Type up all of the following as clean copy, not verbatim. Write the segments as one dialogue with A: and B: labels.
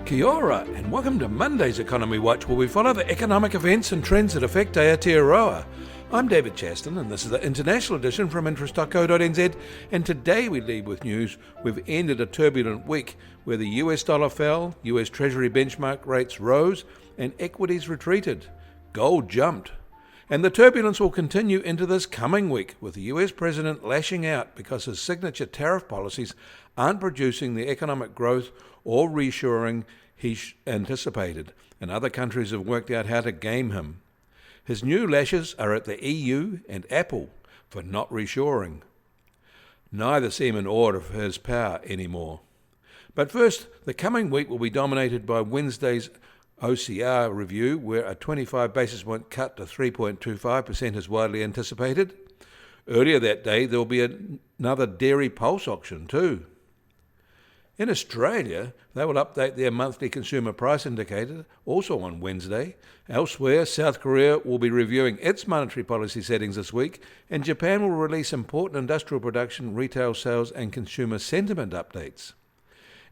A: Kia ora, and welcome to Monday's Economy Watch, where we follow the economic events and trends that affect Aotearoa. I'm David Chaston, and this is the international edition from interest.co.nz, and today we lead with news. We've ended a turbulent week where the US dollar fell, US Treasury benchmark rates rose, and equities retreated. Gold jumped. And the turbulence will continue into this coming week, with the US President lashing out because his signature tariff policies aren't producing the economic growth or reshoring he anticipated, and other countries have worked out how to game him. His new lashes are at the EU and Apple for not reshoring. Neither seem in awe of his power anymore. But first, the coming week will be dominated by Wednesday's OCR review, where a 25 basis point cut to 3.25% is widely anticipated. Earlier that day, there will be another dairy pulse auction too. In Australia, they will update their monthly consumer price indicator, also on Wednesday. Elsewhere, South Korea will be reviewing its monetary policy settings this week, and Japan will release important industrial production, retail sales and consumer sentiment updates.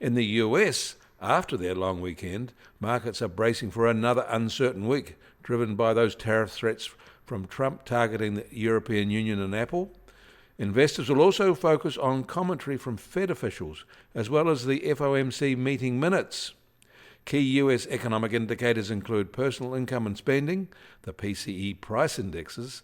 A: In the US, after their long weekend, markets are bracing for another uncertain week, driven by those tariff threats from Trump targeting the European Union and Apple. Investors will also focus on commentary from Fed officials, as well as the FOMC meeting minutes. Key US economic indicators include personal income and spending, the PCE price indexes,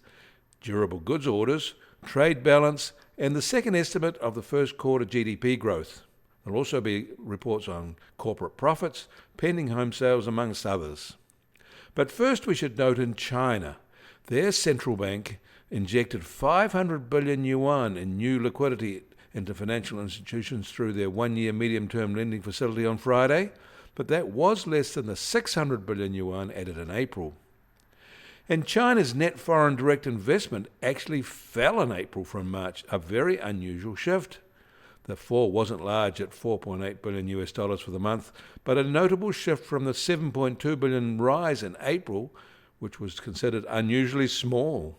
A: durable goods orders, trade balance, and the second estimate of the first quarter GDP growth. There will also be reports on corporate profits, pending home sales, amongst others. But first we should note in China, their central bank injected 500 billion yuan in new liquidity into financial institutions through their one-year medium-term lending facility on Friday, but that was less than the 600 billion yuan added in April. And China's net foreign direct investment actually fell in April from March, a very unusual shift. The fall wasn't large at $4.8 billion US for the month, but a notable shift from the 7.2 billion rise in April, which was considered unusually small.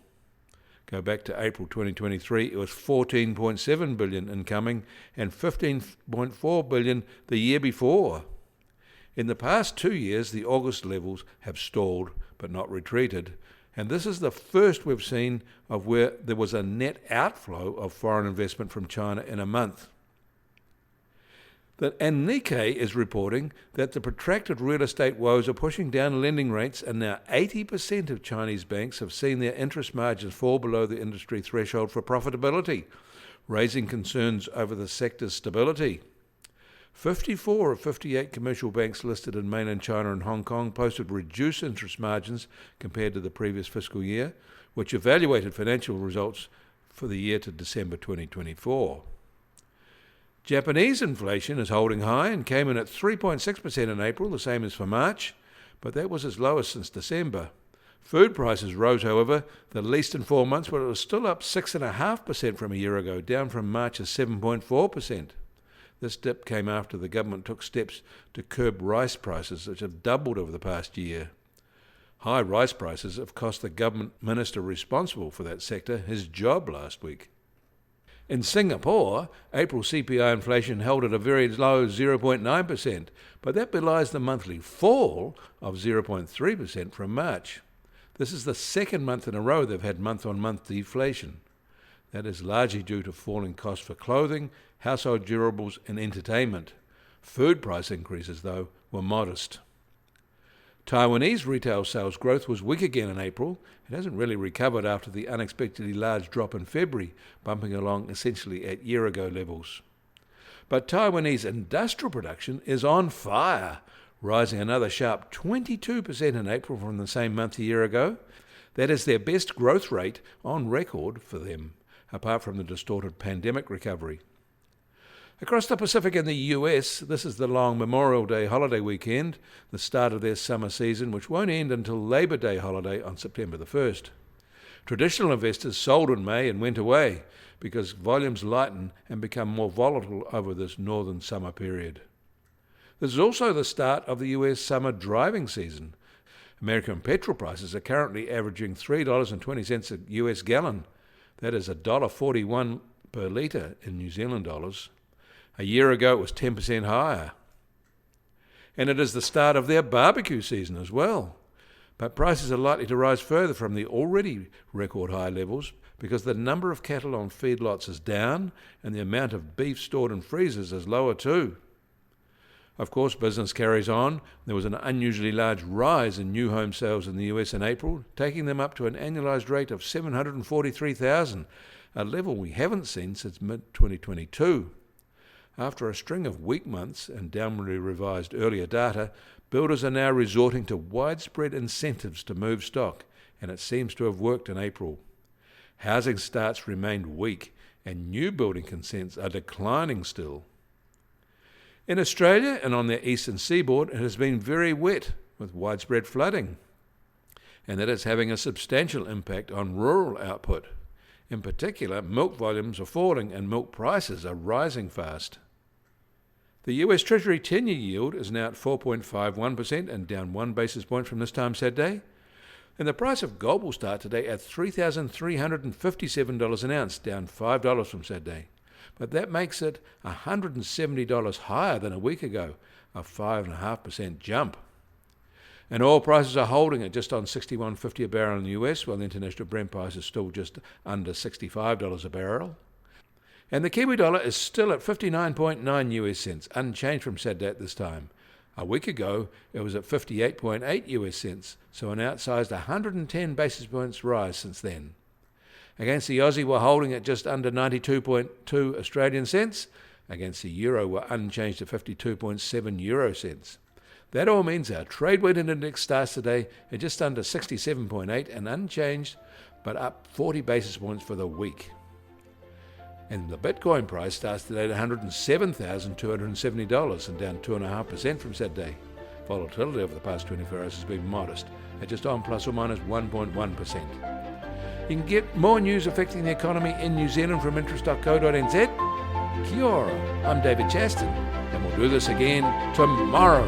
A: Go back to April 2023, it was 14.7 billion incoming and 15.4 billion the year before. In the past 2 years, the August levels have stalled but not retreated, and this is the first we've seen of where there was a net outflow of foreign investment from China in a month. And Nikkei is reporting that the protracted real estate woes are pushing down lending rates, and now 80% of Chinese banks have seen their interest margins fall below the industry threshold for profitability, raising concerns over the sector's stability. 54 of 58 commercial banks listed in mainland China and Hong Kong posted reduced interest margins compared to the previous fiscal year, which evaluated financial results for the year to December 2024. Japanese inflation is holding high and came in at 3.6% in April, the same as for March, but that was its lowest since December. Food prices rose, however, the least in 4 months, but it was still up 6.5% from a year ago, down from March's 7.4%. This dip came after the government took steps to curb rice prices, which have doubled over the past year. High rice prices have cost the government minister responsible for that sector his job last week. In Singapore, April CPI inflation held at a very low 0.9%, but that belies the monthly fall of 0.3% from March. This is the second month in a row they've had month-on-month deflation. That is largely due to falling costs for clothing, household durables and entertainment. Food price increases, though, were modest. Taiwanese retail sales growth was weak again in April. It hasn't really recovered after the unexpectedly large drop in February, bumping along essentially at year-ago levels. But Taiwanese industrial production is on fire, rising another sharp 22% in April from the same month a year ago. That is their best growth rate on record for them, apart from the distorted pandemic recovery. Across the Pacific in the US, this is the long Memorial Day holiday weekend, the start of their summer season, which won't end until Labor Day holiday on September the 1st. Traditional investors sold in May and went away because volumes lighten and become more volatile over this northern summer period. This is also the start of the US summer driving season. American petrol prices are currently averaging $3.20 a US gallon. That is $1.41 per litre in New Zealand dollars. A year ago, it was 10% higher. And it is the start of their barbecue season as well. But prices are likely to rise further from the already record high levels because the number of cattle on feedlots is down and the amount of beef stored in freezers is lower too. Of course, business carries on. There was an unusually large rise in new home sales in the US in April, taking them up to an annualised rate of 743,000, a level we haven't seen since mid-2022. After a string of weak months and downwardly revised earlier data, builders are now resorting to widespread incentives to move stock, and it seems to have worked in April. Housing starts remained weak, and new building consents are declining still. In Australia and on the eastern seaboard, it has been very wet, with widespread flooding, and that is having a substantial impact on rural output. In particular, milk volumes are falling and milk prices are rising fast. The US Treasury 10-year yield is now at 4.51% and down 1 basis point from this time Saturday. And the price of gold will start today at $3,357 an ounce, down $5 from Saturday. But that makes it $170 higher than a week ago, a 5.5% jump. And oil prices are holding at just on $61.50 a barrel in the US, while the international Brent price is still just under $65 a barrel. And the Kiwi dollar is still at 59.9 US cents, unchanged from Saturday at this time. A week ago, it was at 58.8 US cents, so an outsized 110 basis points rise since then. Against the Aussie, we're holding at just under 92.2 Australian cents. Against the euro, we're unchanged at 52.7 euro cents. That all means our trade-weighted index starts today at just under 67.8 and unchanged, but up 40 basis points for the week. And the Bitcoin price starts today at $107,270 and down 2.5% from Saturday. Volatility over the past 24 hours has been modest, at just on plus or minus 1.1%. You can get more news affecting the economy in New Zealand from interest.co.nz. Kia ora, I'm David Chaston, and we'll do this again tomorrow.